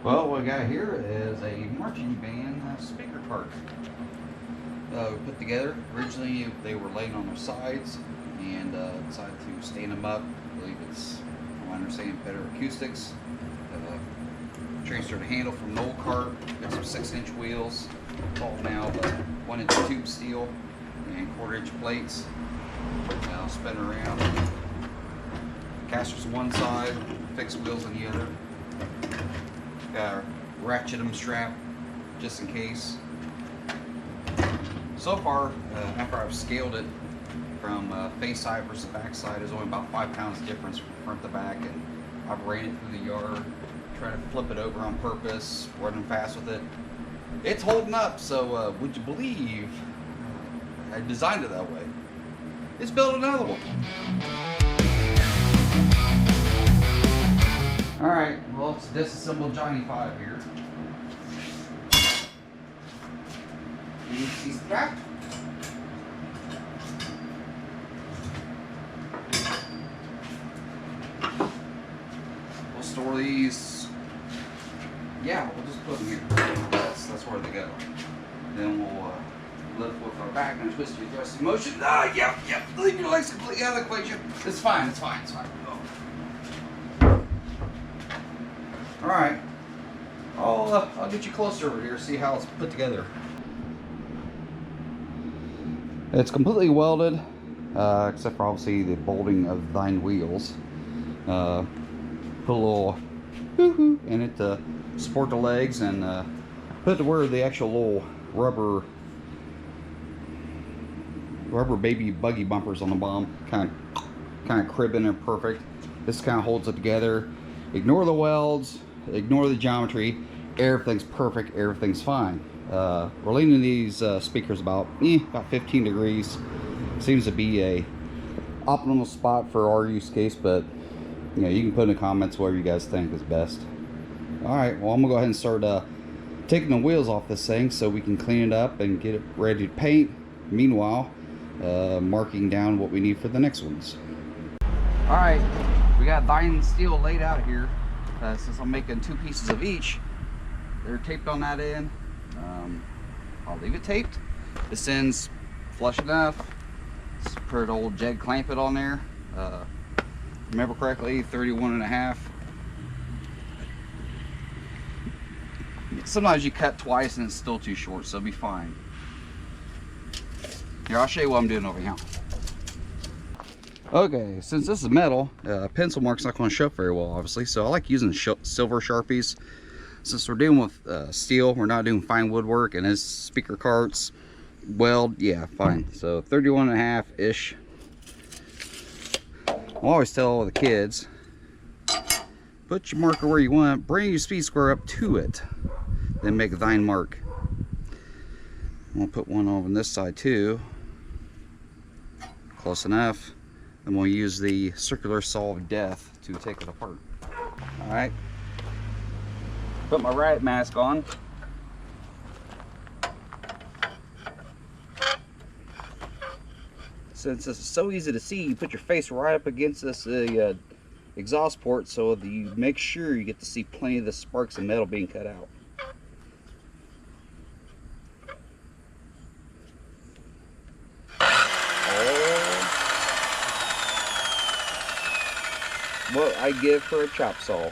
Well, what we got here is a marching band speaker cart we put together. Originally, they were laying on their sides and decided to stand them up. I believe it's, from my understanding, better acoustics. Transferred a handle from an old cart. Got some 6-inch wheels, tall now, but 1-inch tube steel and 1/4-inch plates. I'll spin around. Casters on one side, fixed wheels on the other. Got a ratchet them strap just in case. So far, after I've scaled it from face side versus back side, there's only about 5 pounds difference from front to back, and I've ran it through the yard, trying to flip it over on purpose, running fast with it. It's holding up, so would you believe I designed it that way? Let's build another one. Alright, well, let's disassemble Johnny 5 here. You see strap. We'll store these. Yeah, we'll just put them here. That's where they go. Then we'll lift with our back and twist your thrust in motion. Yep. Leave your legs completely out of the equation. It's fine. Alright, I'll get you closer over here, see how it's put together. It's completely welded, except for obviously the bolting of thine wheels. Put a little hoo-hoo in it to support the legs, and put it to where the actual little rubber baby buggy bumpers on the bottom kind of cribbing are perfect. This kind of holds it together. Ignore the welds. Ignore the geometry. Everything's perfect. Everything's fine. We're leaning these speakers about 15 degrees. Seems to be a optimal spot for our use case, but you know, you can put in the comments whatever you guys think is best. All right. Well, I'm gonna go ahead and start taking the wheels off this thing so we can clean it up and get it ready to paint. Meanwhile, marking down what we need for the next ones. All right. We got thine steel laid out here. Since I'm making 2 pieces of each, they're taped on that end. I'll leave it taped. This end's flush enough. Just put an old jeg clamp it on there. Remember correctly, 31.5. Sometimes you cut twice and it's still too short, so it'll be fine. Here, I'll show you what I'm doing over here. Okay, since this is metal, pencil mark's not going to show up very well, obviously, so I like using silver Sharpies. Since we're dealing with steel, we're not doing fine woodwork, and as speaker carts, weld, yeah, fine. So 31.5-ish. I always tell all the kids, put your marker where you want, bring your speed square up to it, then make thine mark. I'm going to put one over on this side too. Close enough. And we'll use the circular saw of death to take it apart. Alright. Put my riot mask on. Since this is so easy to see, you put your face right up against this exhaust port so that you make sure you get to see plenty of the sparks of metal being cut out. What I give for a chop saw.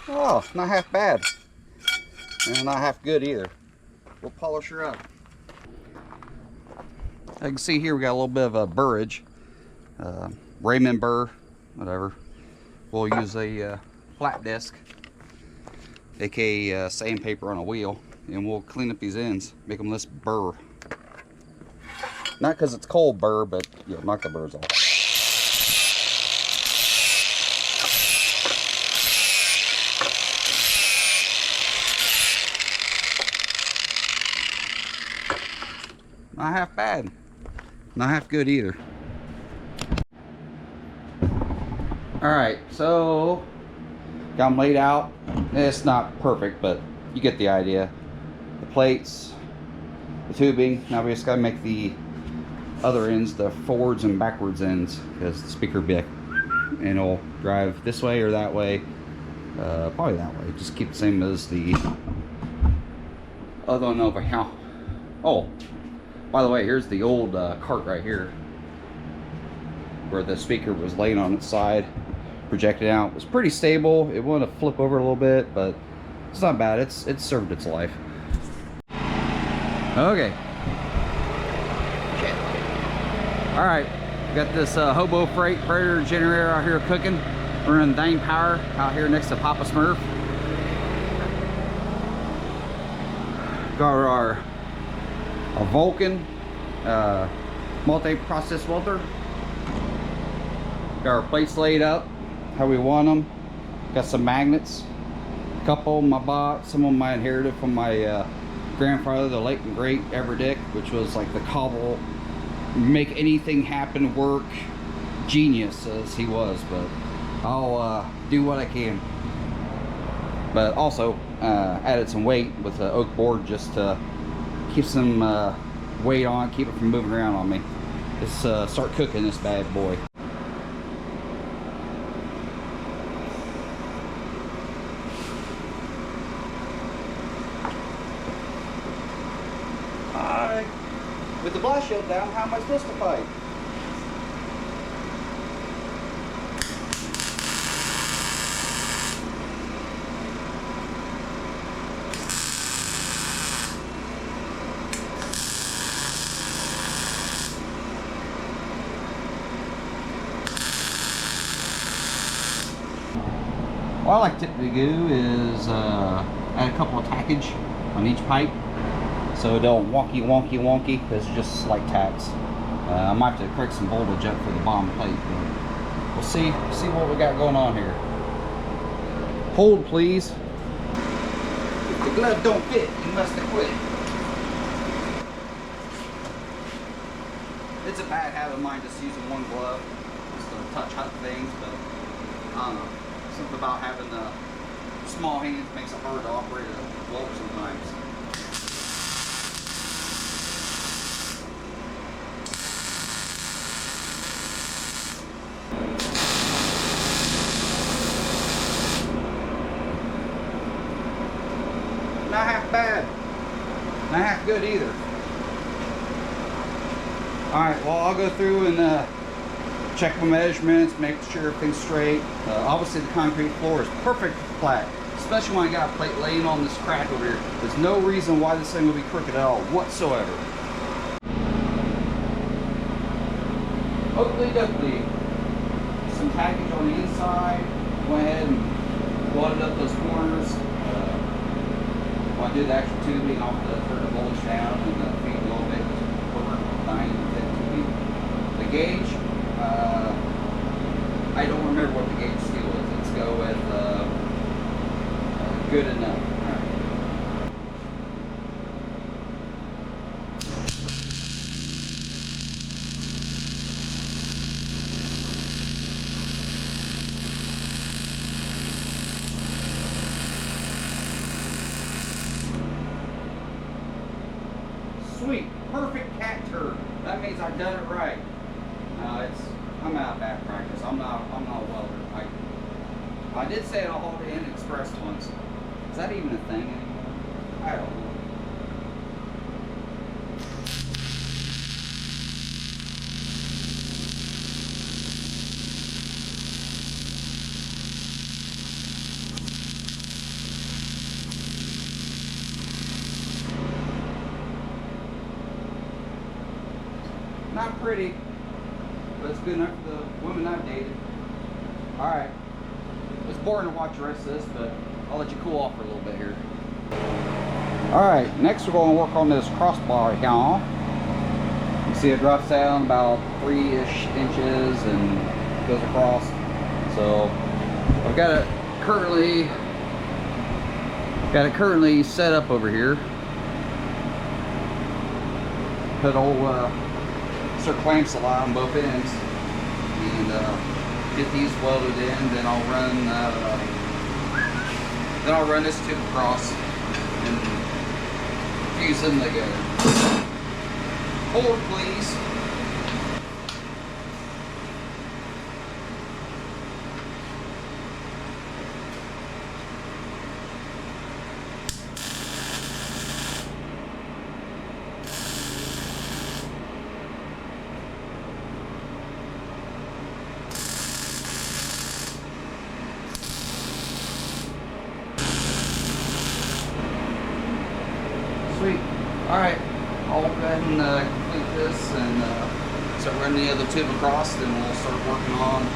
Oh, not half bad. And not half good either. We'll polish her up. I can see here we got a little bit of a burrage, Raymond burr, whatever. We'll use a flat disc, aka sandpaper on a wheel, and we'll clean up these ends, make them less burr. Not because it's cold burr, but you'll knock the burrs off. Not half bad. Not half good either. Alright, so got them laid out. It's not perfect, but you get the idea. The plates, the tubing. Now we just gotta make the other ends, the forwards and backwards ends, because the speaker will be like, and it'll drive this way or that way. Probably that way. Just keep the same as the other one over here. Oh, by the way, here's the old cart right here, where the speaker was laying on its side, projected out. It was pretty stable. It wanted to flip over a little bit, but it's not bad. It's served its life. Okay. All right, got this Hobo Freight Predator generator out here cooking. We're running Dane power out here next to Papa Smurf. Got our Vulcan multi-process welder. Got our plates laid up how we want them. Got some magnets. A couple of them I bought. Some of them I inherited from my grandfather, the late and great Everdick, which was like the cobble, make anything happen work genius as he was. But I'll do what I can. But also added some weight with the oak board just to keep some weight on, keep it from moving around on me. Let's start cooking this bad boy. Alright, with the blast shield down, how am I supposed to fight? What I like typically do is add a couple of tackage on each pipe so it don't wonky because it's just slight tacks. I might have to correct some voltage up for the bottom plate, but we'll see what we got going on here. Hold please. If the glove don't fit, you must have quit. It's a bad habit of mine just using one glove just to touch hot things, but I don't know. Something about having the small hands makes it hard to operate a glove sometimes. Not half bad. Not half good either. Alright, well I'll go through and check my measurements, make sure everything's straight. Obviously the concrete floor is perfect flat, especially when I got a plate laying on this crack over here. There's no reason why this thing will be crooked at all whatsoever. Oakley doakley. Some package on the inside. Go ahead and wadded up those corners. When I do the actual tubing, I'll have to turn the voltage down and feed a little bit over 9 and 10 tubing. The gauge, I don't remember what the gauge steel is. Let's go with good enough. Sweet, perfect cat turd. That means I've done it right. I'm out of bad practice. I'm not a welder. I did say it all in Express once. Is that even a thing anymore? I don't know. Not pretty, but it's good enough for the women I've dated. Alright. It's boring to watch the rest of this, but I'll let you cool off for a little bit here. Alright, next we're going to work on this crossbar here. You see it drops down about 3-ish inches and goes across. So I've got it currently set up over here. Put old clamps a lot on both ends, and Get these welded in, then I'll run this tube across and fuse them together. Hold, please. Sweet. Alright, I'll go ahead and complete this and start running the other tube across, then we'll start working on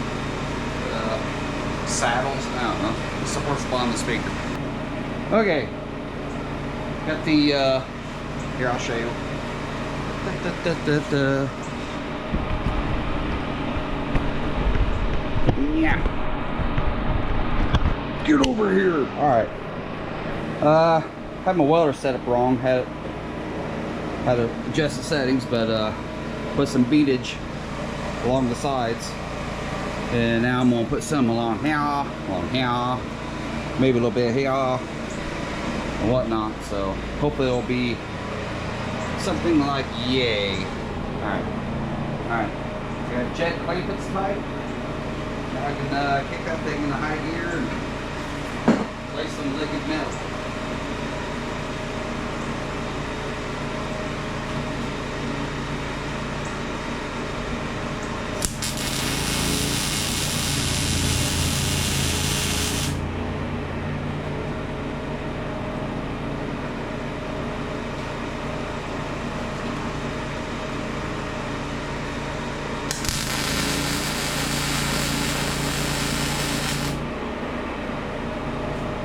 saddles. I don't know, the supports behind the speaker. Okay, got the, here I'll show you. Yeah. Get over here. Alright. Had my welder set up wrong. Had to adjust the settings, but put some beadage along the sides, and now I'm gonna put some along here, maybe a little bit here, and whatnot. So hopefully it'll be something like yay. All right. Got a jet plate that's tight. Now I can kick that thing into high gear and place some liquid metal.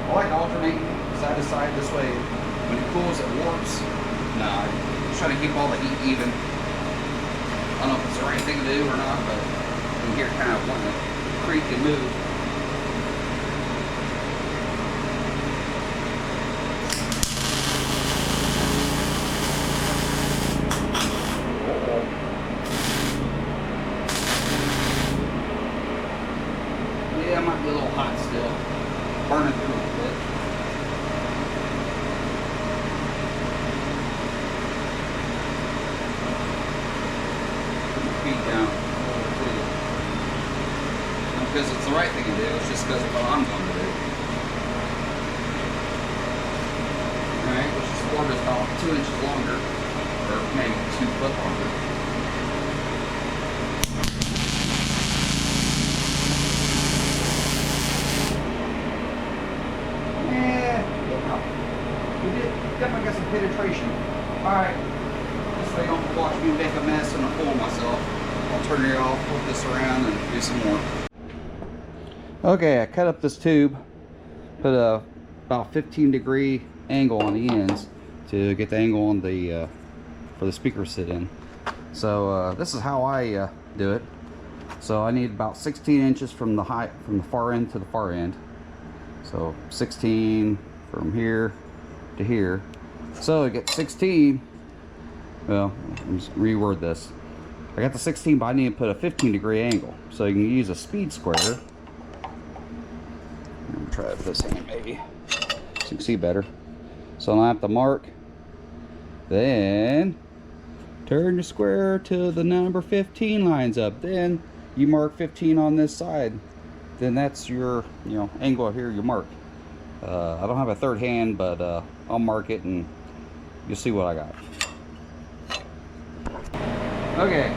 I like alternating side to side this way. When it cools, it warps. Nah, I'm trying to keep all the heat even. I don't know if it's the right thing to do or not, but you can hear it kind of wanting to creak and move. Yeah, it might be a little hot still. Burning through a little bit. Put my feet down. Not because it's the right thing to do, it's just because of what I'm going to do. Alright, which is board is about 2 inches longer, or maybe 2 foot longer. Definitely got some penetration. Alright, this way I don't watch me make a mess and I fool myself. I'll turn it off, flip this around, and do some more. Okay, I cut up this tube, put a about 15-degree angle on the ends to get the angle on the for the speaker to sit in. So this is how I do it. So I need about 16 inches from the far end to the far end. So 16 from here to here. So I get 16. Well, let me just reword this. I got the 16, but I need to put a 15-degree angle. So you can use a speed square. I'm gonna try it with this hand maybe, so you can see better. So I have to mark, then turn the square till the number 15 lines up. Then you mark 15 on this side. Then that's your, angle here you mark. I don't have a third hand, but I'll mark it and you'll see what I got. Okay,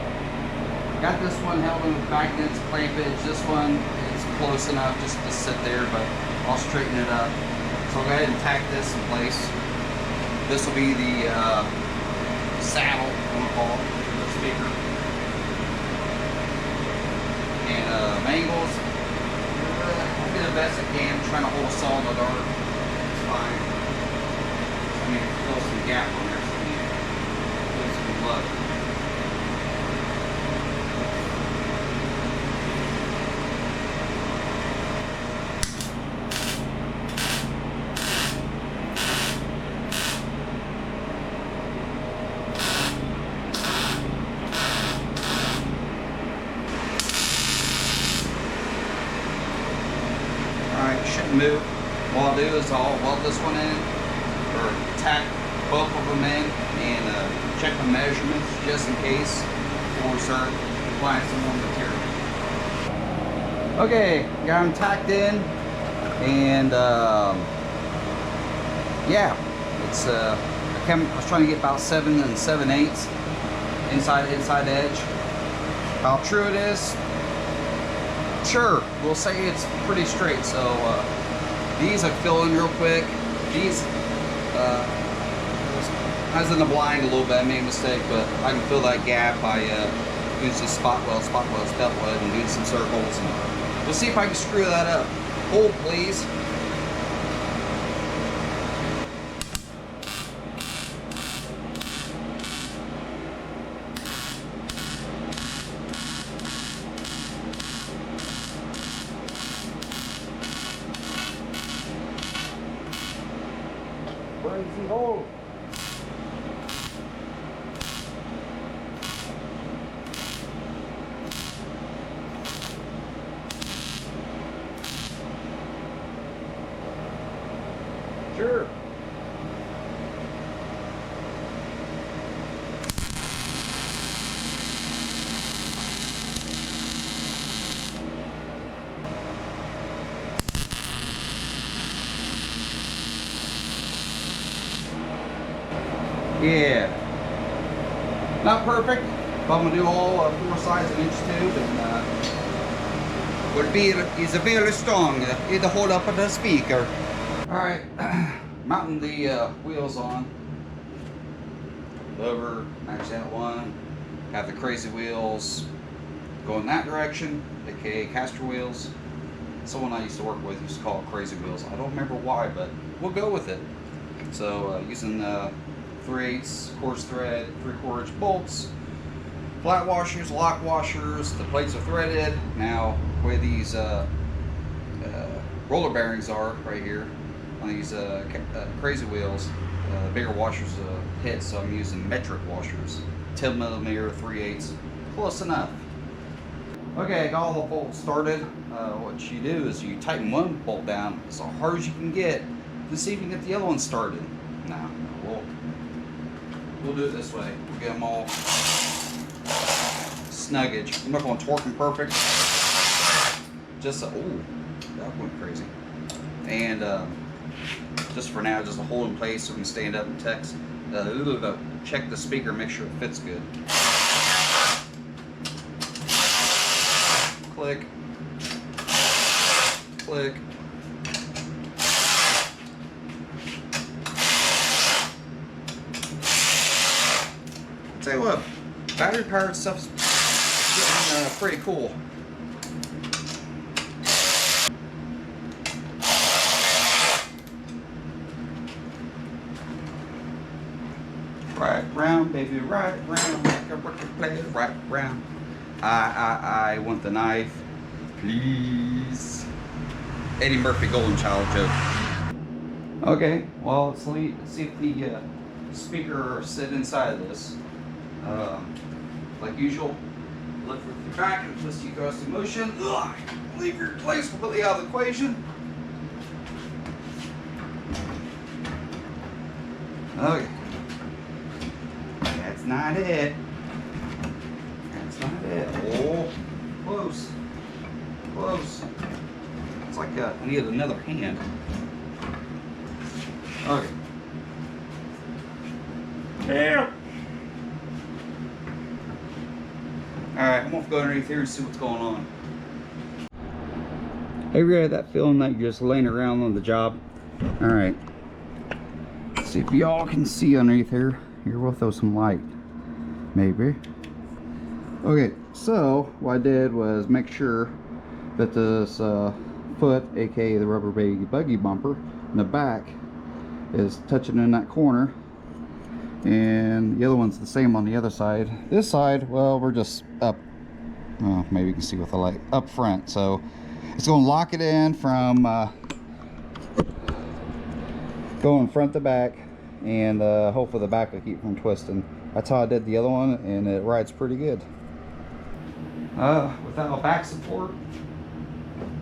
got this one held in the back against clampage. This one is close enough just to sit there, but I'll straighten it up. So I'll go ahead and tack this in place. This will be the saddle, I'm gonna call it, for the speaker. And angles, I'll do the best I can, trying to hold a saw in the dark. It's fine. I mean, close some gap on there, so you lose some luck. shouldn't move. What I'll do is I'll weld this one in, or tack both of them in, and check the measurements just in case before we start applying some more material. Okay, got them tacked in, and yeah, it's I was trying to get about 7 7/8 inside edge. How true it is? Sure, we'll say it's pretty straight. So these I fill in real quick. These I was in the blind a little bit. I made a mistake, but I can fill that gap by using spot weld, step weld, and doing some circles. And we'll see if I can screw that up. Hold, please. Crazy hole. Sure. Yeah, not perfect, but I'm gonna do all 4 sides of inch tube, and will be is very strong. It'll hold up the speaker. All right, mounting the wheels on. Over, match that one. Got the crazy wheels going that direction, aka caster wheels. Someone I used to work with used to call it crazy wheels. I don't remember why, but we'll go with it. So using 3/8 coarse thread, 3/4 inch bolts, flat washers, lock washers. The plates are threaded. Now, where these roller bearings are right here on these crazy wheels, bigger washers hit, so I'm using metric washers, 10mm, 3/8, close enough. Okay, got all the bolts started. What you do is you tighten one bolt down as hard as you can get to see if you can get the other one started. Now, we'll do it this way. We'll get them all snuggage. I'm not going to torque them perfect. Just ooh, that went crazy. And just for now, just to hold in place so we can stand up and text. Check the speaker, make sure it fits good. Click, click. Tell you what, battery powered stuff's getting pretty cool. Right round, baby, right round, like a record player, right round. I want the knife, please. Eddie Murphy Golden Child joke. Okay, well, let's see if the speaker sit inside of this. Like usual, lift with your back and twist you across the motion. Ugh, leave your place completely out of the equation. Okay. That's not it. That's not it. Oh, close. Close. It's like I need another hand. Okay. Yeah. Alright, I'm gonna go underneath here and see what's going on. Have you ever had that feeling that you're just laying around on the job? Alright. Let's see if y'all can see underneath here. Here, we'll throw some light. Maybe. Okay, so what I did was make sure that this foot, aka the rubber baby buggy bumper, in the back is touching in that corner. And the other one's the same on the other side. This side, well, we're just up, well, maybe you can see with the light, up front. So it's going to lock it in from going front to back, and hopefully the back will keep from twisting. That's how I did the other one, and it rides pretty good. Without a back support,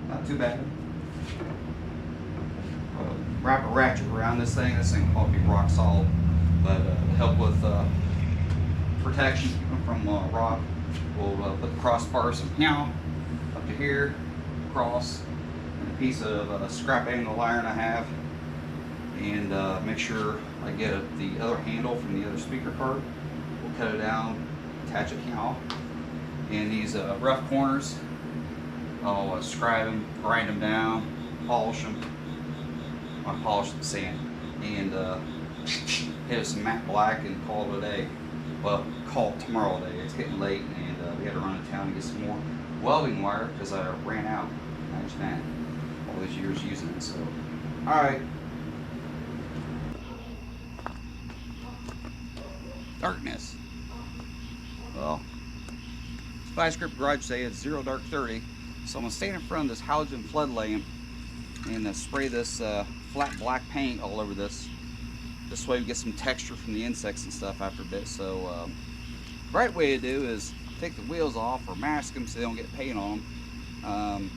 not too bad. wrap a ratchet around this thing. This thing will probably be rock solid, but to help with protection from rock, we'll put the crossbar from here up to here, across, and a piece of scrap angle iron I have, and make sure I get the other handle from the other speaker card. We'll cut it down, attach it here, and these rough corners, I'll scribe them, grind them down, polish them. I polish the sand, and hit it some matte black and call it a day. Well, call it tomorrow day. It's getting late, and we had to run to town to get some more welding wire because I ran out. Imagine that. All these years using it. So, all right. Darkness. Well, skyscraper garage today it's 0 dark 30. So I'm gonna stand in front of this halogen flood lamp and spray this flat black paint all over this. This way we get some texture from the insects and stuff after a bit. So the right way to do is take the wheels off or mask them so they don't get paint on them.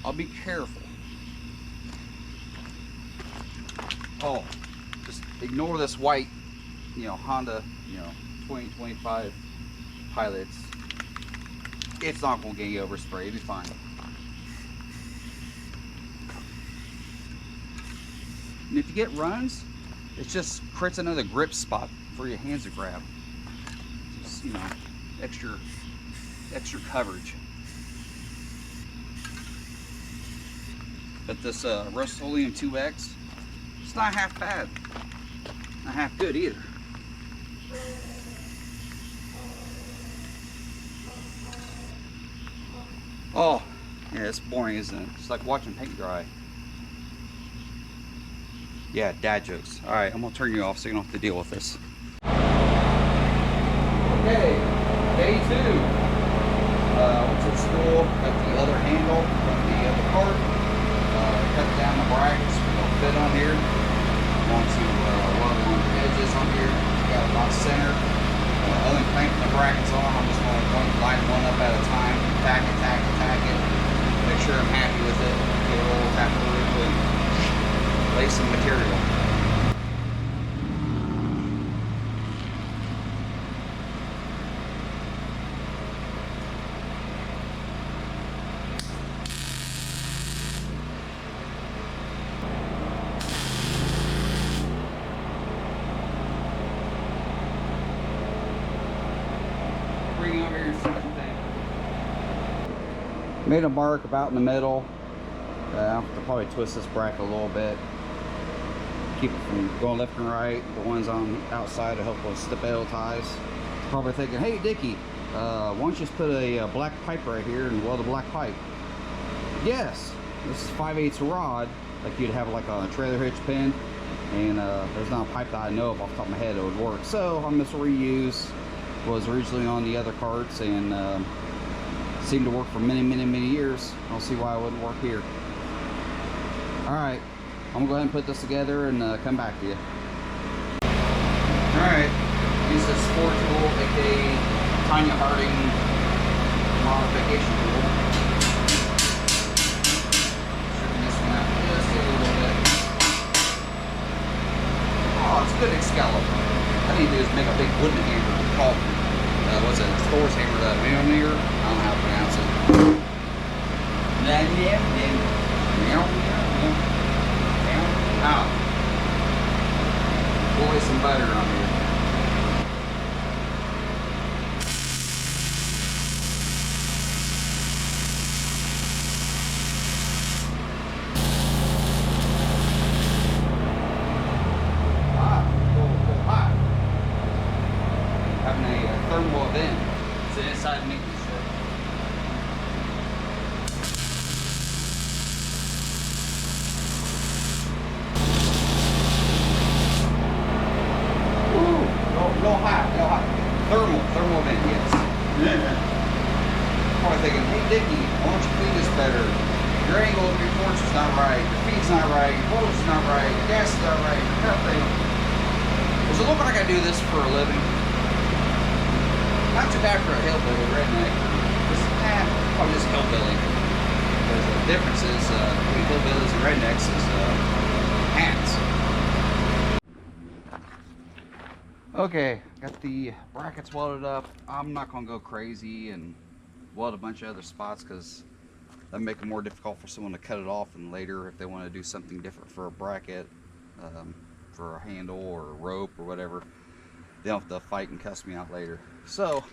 I'll be careful. Oh, just ignore this white, Honda, 2025 Pilots. It's not going to get you overspray. It'll be fine. And if you get runs, it just creates another grip spot for your hands to grab. Just, extra coverage. But this Rust-Oleum 2X, it's not half bad. Not half good either. Oh, yeah, it's boring, isn't it? It's like watching paint dry. Yeah, dad jokes. Alright, I'm gonna turn you off so you don't have to deal with this. Okay, day 2. Went to school, got the other handle from the other cart. Cut down the brackets, we're gonna fit on here. I'm going to weld on the edges on here. Got it about center. Other than clanking the brackets on, I'm just going to line one up at a time, tack it, make sure I'm happy with it, get a little tap of the and lay some material. Bring over your second thing. Made a mark about in the middle. I'll have to probably twist this bracket a little bit. Keep it from going left and right. The ones on the outside to help with stability ties. Probably thinking, hey Dickie, why don't you just put a black pipe right here and weld a black pipe? Yes, this is 5/8 rod, like you'd have like on a trailer hitch pin, and there's not a pipe that I know of off the top of my head that would work. So I'm just reuse. Was originally on the other carts and seemed to work for many years. I don't see why it wouldn't work here. Alright, I'm gonna go ahead and put this together and come back to you. Alright, use this 4 tool, aka Tanya Harding modification tool. Stripping this one out just a little bit. Oh, it's good Excalibur. I need to do is make a big wooden hammer called, what's it, Thor's hammer, that Mjolnir? I don't know how to pronounce it. Ow. Boy, some butter on here. Thermal event. It's an inside maintenance shed. Ooh, no hot. Thermal event, yes. Probably thinking, hey Dickie, why don't you clean this better? Your angle of your torch is not right, your feed's not right, your voltage is not right, your gas is not right, your everything. Does it look like I do this for a living? Not too bad for a hillbilly redneck. Probably just hillbilly. Because the difference is between hillbillies and rednecks is hats. Okay, got the brackets welded up. I'm not gonna go crazy and weld a bunch of other spots because that make it more difficult for someone to cut it off, and later if they want to do something different for a bracket, for a handle or a rope or whatever, they don't have to fight and cuss me out later. So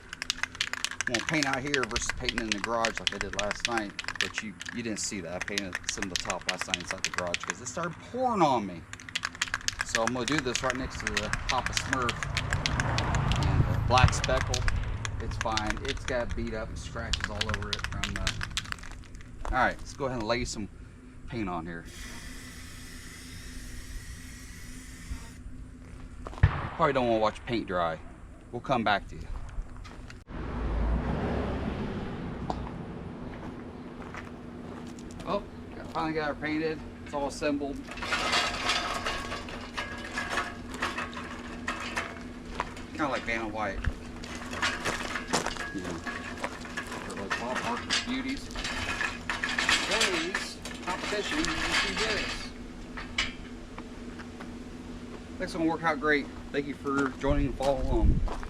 I'm gonna paint out here versus painting in the garage like I did last night, but you didn't see that. I painted some of the top last night inside the garage because it started pouring on me. So I'm gonna do this right next to the Papa Smurf and black speckle. It's fine. It's got beat up and scratches all over it from all right, let's go ahead and lay some paint on here. Probably don't want to watch paint dry. We'll come back to you. Oh, finally got her painted. It's all assembled. Kind of like Vanna White. Yeah. Like Bob Barker's beauties. Today's competition, you see this. That's gonna work out great. Thank you for joining and following along.